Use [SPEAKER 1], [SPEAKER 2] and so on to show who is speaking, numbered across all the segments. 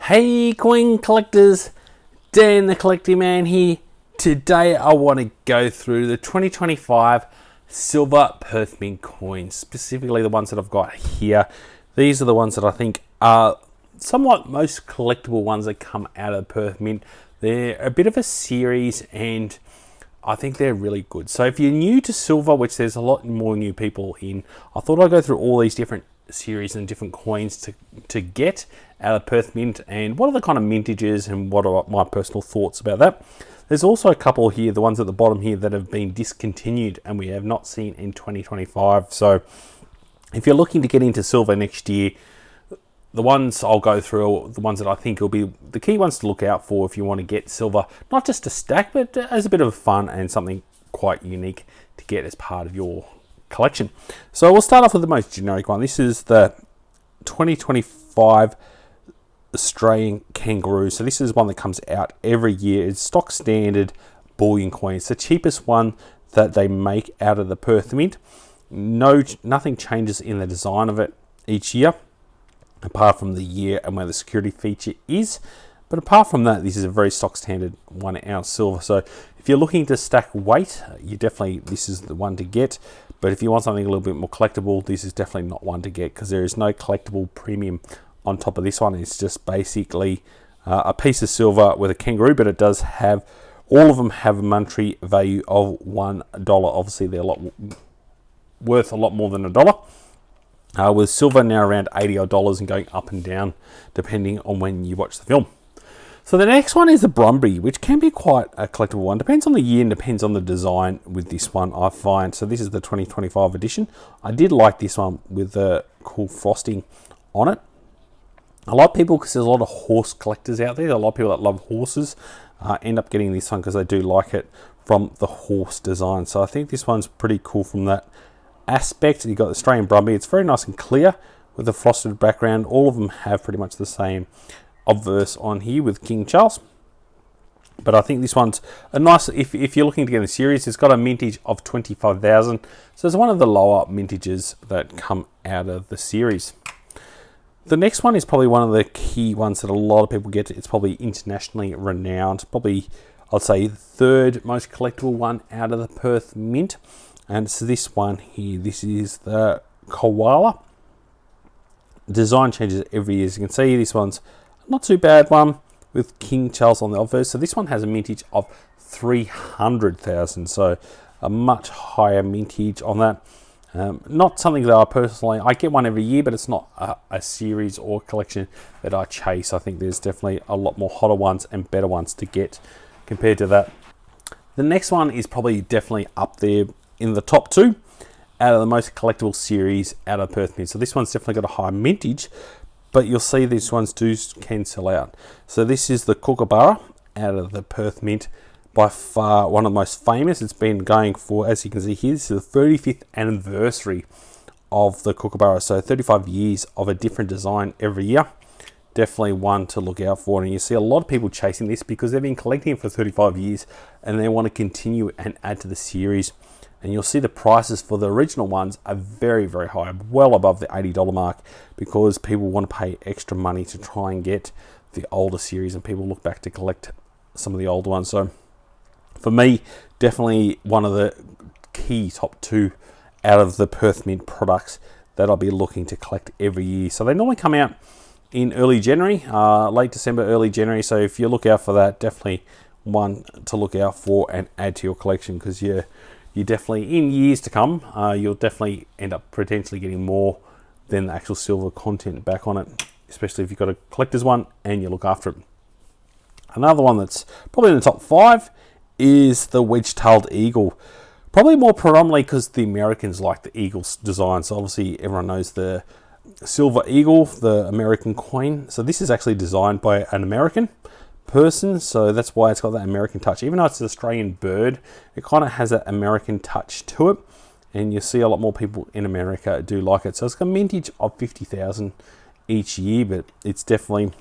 [SPEAKER 1] Hey coin collectors, Dan the Collecting Man here. Today I want to go through the 2025 silver perthmint coins, specifically the ones that I've got here. These are the ones that I think are somewhat most collectible ones that come out of perthmint. They're a bit of a series and I think they're really good. So if you're new to silver, which there's a lot more new people in, I thought I'd go through all these different series and different coins to get out of perthmint and what are the kind of mintages and what are my personal thoughts about that. There's also a couple here, the ones at the bottom here, that have been discontinued and we have not seen in 2025. So if you're looking to get into silver next year, the ones I'll go through are the ones that I think will be the key ones to look out for if you want to get silver, not just to stack, but as a bit of fun and something quite unique to get as part of your collection. So we'll start off with the most generic one. This is the 2025 Australian Kangaroo. So this is one that comes out every year. It's stock standard bullion coin. It's the cheapest one that they make out of the perthmint. Nothing changes in the design of it each year, apart from the year and where the security feature is. But apart from that, this is a very stock standard 1 ounce silver. So if you're looking to stack weight, this is the one to get. But if you want something a little bit more collectible, this is definitely not one to get because there is no collectible premium on top of this one. It's just basically a piece of silver with a kangaroo, but it does have, all of them have a monetary value of $1. Obviously, they're worth a lot more than $1. With silver now around $80 and going up and down depending on when you watch the film. So the next one is the Brumby, which can be quite a collectible one. Depends on the year and depends on the design with this one, I find. So this is the 2025 edition. I did like this one with the cool frosting on it. A lot of people, because there's a lot of horse collectors out there, a lot of people that love horses end up getting this one because they do like it from the horse design. So I think this one's pretty cool from that aspect. You've got the Australian Brumby. It's very nice and clear with the frosted background. All of them have pretty much the same obverse on here with King Charles, but I think this one's a nice, if you're looking to get a series, it's got a mintage of 25,000, so it's one of the lower mintages that come out of the series. The next one is probably one of the key ones that a lot of people get. It's probably internationally renowned, probably I'd say the third most collectible one out of the perthmint, and it's this one here. This is the Koala. Design changes every year. As you can see, this one's not too bad one with King Charles on the obverse. So this one has a mintage of 300,000. So a much higher mintage on that. Not something that I get one every year, but it's not a series or collection that I chase. I think there's definitely a lot more hotter ones and better ones to get compared to that. The next one is probably definitely up there in the top two out of the most collectible series out of perthmint. So this one's definitely got a high mintage, but you'll see these ones can sell out. So this is the Kookaburra out of the perthmint, by far one of the most famous. It's been going for, as you can see here, this is the 35th anniversary of the Kookaburra. So 35 years of a different design every year. Definitely one to look out for. And you see a lot of people chasing this because they've been collecting it for 35 years and they want to continue and add to the series. And you'll see the prices for the original ones are very, very high, well above the $80 mark, because people want to pay extra money to try and get the older series, and people look back to collect some of the older ones. So for me, definitely one of the key top two out of the perthmint products that I'll be looking to collect every year. So they normally come out in early January, late December, early January. So if you look out for that, definitely one to look out for and add to your collection, because you definitely, in years to come, you'll definitely end up potentially getting more than the actual silver content back on it, especially if you've got a collector's one and you look after it. Another one that's probably in the top 5 is the Wedge-tailed Eagle. Probably more predominantly because the Americans like the Eagle's design. So obviously everyone knows the silver eagle, the American coin. So this is actually designed by an American person, so that's why it's got that American touch. Even though it's an Australian bird, it kind of has that American touch to it, and you see a lot more people in America do like it. So it's got a mintage of 50,000 each year, but it's definitely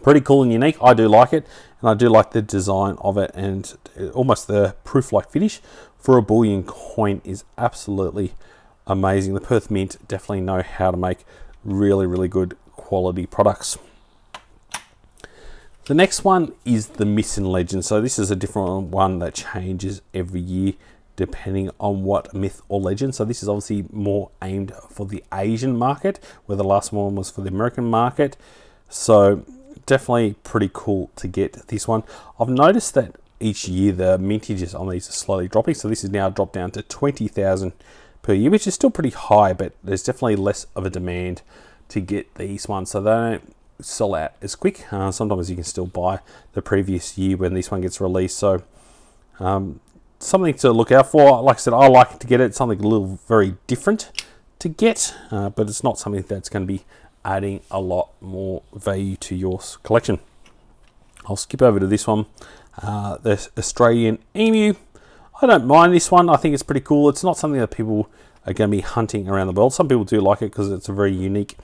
[SPEAKER 1] pretty cool and unique. I do like it, and I do like the design of it, and almost the proof-like finish for a bullion coin is absolutely amazing. The perthmint definitely know how to make really, really good quality products. The next one is the Myths and Legends. So this is a different one that changes every year depending on what myth or legend. So this is obviously more aimed for the Asian market, where the last one was for the American market. So definitely pretty cool to get this one. I've noticed that each year the mintages on these are slowly dropping. So this is now dropped down to 20,000 per year, which is still pretty high, but there's definitely less of a demand to get these ones. So they don't sell out as quick. Sometimes you can still buy the previous year when this one gets released. So something to look out for. Like I said, I like to get it. Something a little very different to get, but it's not something that's going to be adding a lot more value to your collection. I'll skip over to this one, the Australian emu. I don't mind this one. I think it's pretty cool. It's not something that people are going to be hunting around the world. Some people do like it because it's a very unique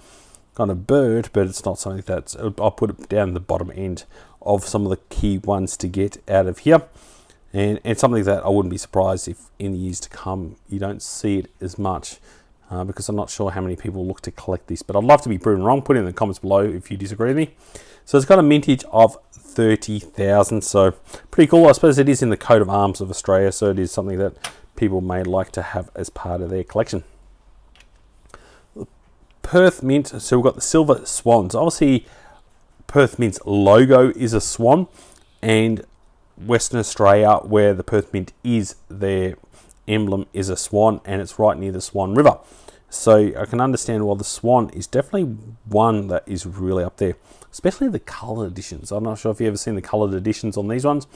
[SPEAKER 1] kind of bird, but it's not something that's, I'll put it down the bottom end of some of the key ones to get out of here. And something that I wouldn't be surprised if in the years to come you don't see it as much, because I'm not sure how many people look to collect this, but I'd love to be proven wrong. Put it in the comments below if you disagree with me. So it's got a mintage of 30,000, so pretty cool. I suppose it is in the coat of arms of Australia, so it is something that people may like to have as part of their collection. Perth Mint, so we've got the silver swans. Obviously Perth Mint's logo is a swan, and Western Australia, where the Perth Mint is, their emblem is a swan, and it's right near the Swan River. So I can understand why the swan is definitely one that is really up there, especially the coloured editions. I'm not sure if you've ever seen the coloured editions on these ones,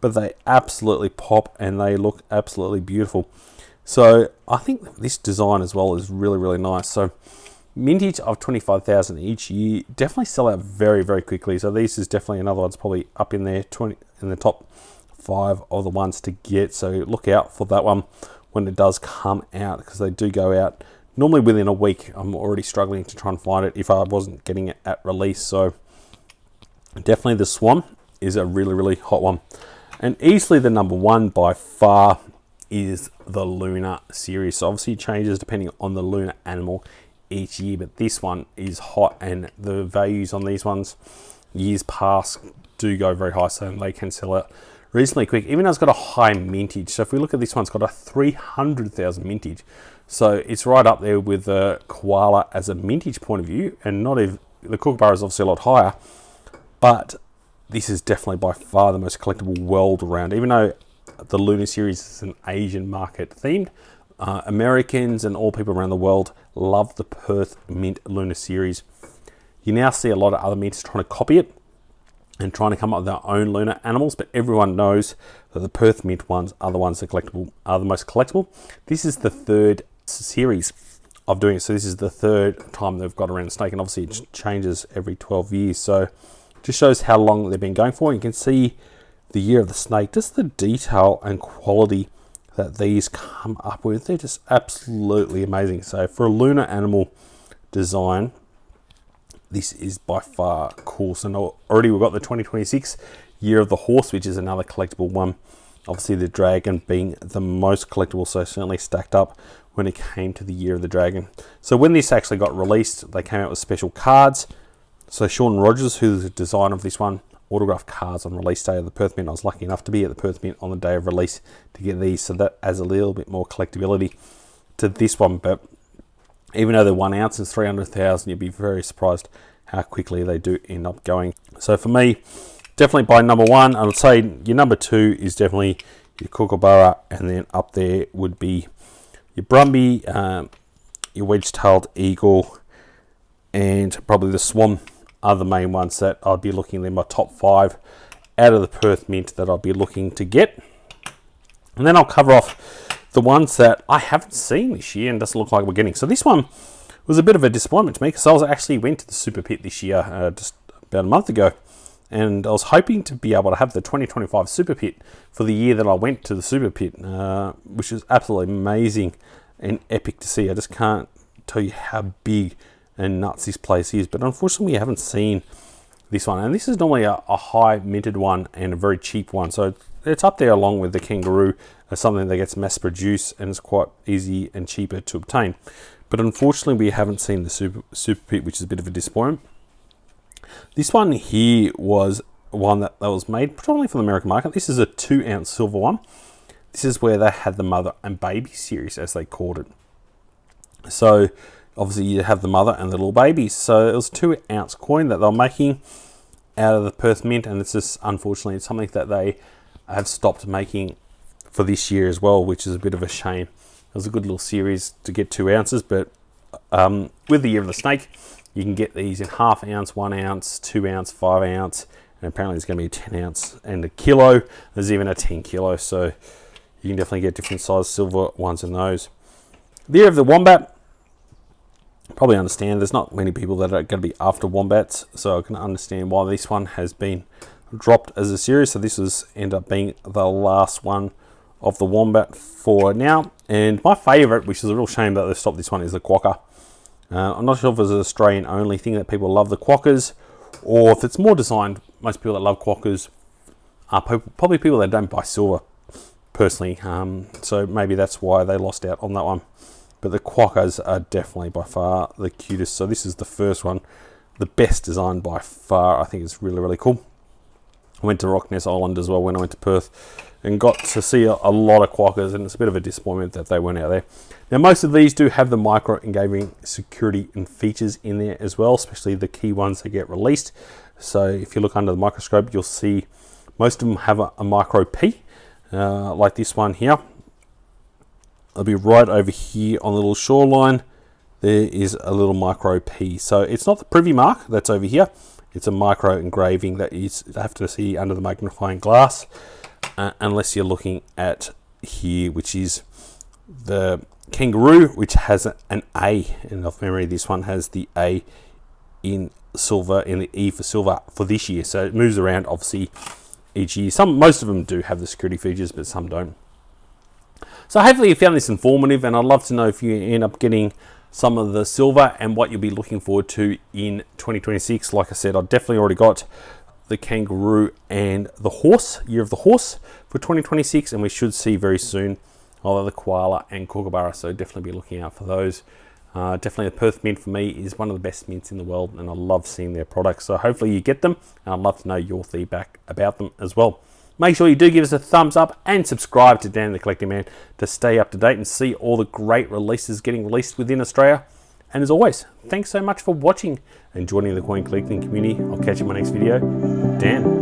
[SPEAKER 1] but they absolutely pop and they look absolutely beautiful. So I think this design as well is really, really nice. So mintage of 25,000 each year, definitely sell out very, very quickly. So this is definitely another one's probably up in there, in the top 5 of the ones to get. So look out for that one when it does come out, because they do go out normally within a week. I'm already struggling to try and find it if I wasn't getting it at release. So definitely the Swan is a really, really hot one. And easily the number one by far is the Lunar series. So obviously it changes depending on the lunar animal each year, but this one is hot, and the values on these ones years past do go very high, so they can sell out reasonably quick, even though it's got a high mintage. So if we look at this one, it's got a 300,000 mintage, so it's right up there with the Koala as a mintage point of view. And not even the Kookaburra is obviously a lot higher, but this is definitely by far the most collectible world around. Even though the Lunar series is an Asian market themed, Americans and all people around the world love the Perth Mint Lunar series. You now see a lot of other mints trying to copy it and trying to come up with their own lunar animals, but everyone knows that the Perth Mint ones are the ones that are the most collectible. This is the third series of doing it, so this is the third time they've got around a snake, and obviously it changes every 12 years. So it just shows how long they've been going for. You can see the year of the snake, just the detail and quality that these come up with. They're just absolutely amazing. So for a lunar animal design, this is by far cool. So now already we've got the 2026 year of the horse, which is another collectible one. Obviously the dragon being the most collectible, so certainly stacked up when it came to the year of the dragon. So when this actually got released, they came out with special cards. So Sean Rogers, who's the designer of this one, autographed cards on release day of the Perth Mint. I was lucky enough to be at the Perth Mint on the day of release to get these, so that adds a little bit more collectability to this one. But even though they're 1 ounce is 300,000, you'd be very surprised how quickly they do end up going. So for me, definitely by number one, I would say your number two is definitely your Kookaburra, and then up there would be your Brumby, your Wedge-tailed Eagle, and probably the Swan are the main ones that I'd be looking at. My top 5 out of the Perth Mint that I'd be looking to get. And then I'll cover off the ones that I haven't seen this year and doesn't look like we're getting. So this one was a bit of a disappointment to me, because I actually went to the Super Pit this year just about a month ago, and I was hoping to be able to have the 2025 Super Pit for the year that I went to the Super Pit, which is absolutely amazing and epic to see. I just can't tell you how big and nuts this place is, but unfortunately we haven't seen this one, and this is normally a high minted one and a very cheap one, so it's up there along with the Kangaroo as something that gets mass produced and is quite easy and cheaper to obtain. But unfortunately we haven't seen the Super Pit, which is a bit of a disappointment. This one here was one that was made predominantly for the American market. This is a 2-ounce silver one. This is where they had the mother and baby series, as they called it. So obviously you have the mother and the little babies. So it was a 2-ounce coin that they're making out of the Perth mint, and it's just, unfortunately, it's something that they have stopped making for this year as well, which is a bit of a shame. It was a good little series to get 2 ounces, but with the Year of the Snake, you can get these in 1/2 ounce, 1 ounce, 2 ounce, 5 ounce, and apparently there's going to be a 10 ounce and a kilo. There's even a 10 kilo, so you can definitely get different size silver ones in those. The Year of the Wombat, probably understand there's not many people that are going to be after wombats, so I can understand why this one has been dropped as a series. So this was end up being the last one of the wombat for now. And my favourite, which is a real shame that they've stopped this one, is the quokka. I'm not sure if it's an Australian only thing that people love the quokkas, or if it's more designed. Most people that love quokkas are probably people that don't buy silver personally, so maybe that's why they lost out on that one. But the quokkas are definitely by far the cutest. So this is the first one, the best designed by far. I think it's really, really cool. I went to Rockness Island as well when I went to Perth, and got to see a lot of quokkas, and it's a bit of a disappointment that they weren't out there. Now, most of these do have the micro engraving security and features in there as well, especially the key ones that get released. So if you look under the microscope, you'll see most of them have a micro P, like this one here. It'll be right over here on the little shoreline. There is a little micro P. So it's not the privy mark that's over here. It's a micro engraving that you have to see under the magnifying glass, unless you're looking at here, which is the Kangaroo, which has an A. And off memory, this one has the A in silver, in the E for silver for this year. So it moves around, obviously, each year. Most of them do have the security features, but some don't. So hopefully you found this informative, and I'd love to know if you end up getting some of the silver and what you'll be looking forward to in 2026. Like I said, I've definitely already got the Kangaroo and the horse, Year of the Horse for 2026, and we should see very soon either the Koala and Kookaburra, so definitely be looking out for those. Definitely the Perth mint for me is one of the best mints in the world, and I love seeing their products, so hopefully you get them, and I'd love to know your feedback about them as well. Make sure you do give us a thumbs up and subscribe to Dan the Collecting Man to stay up to date and see all the great releases getting released within Australia. And as always, thanks so much for watching and joining the coin collecting community. I'll catch you in my next video. Dan.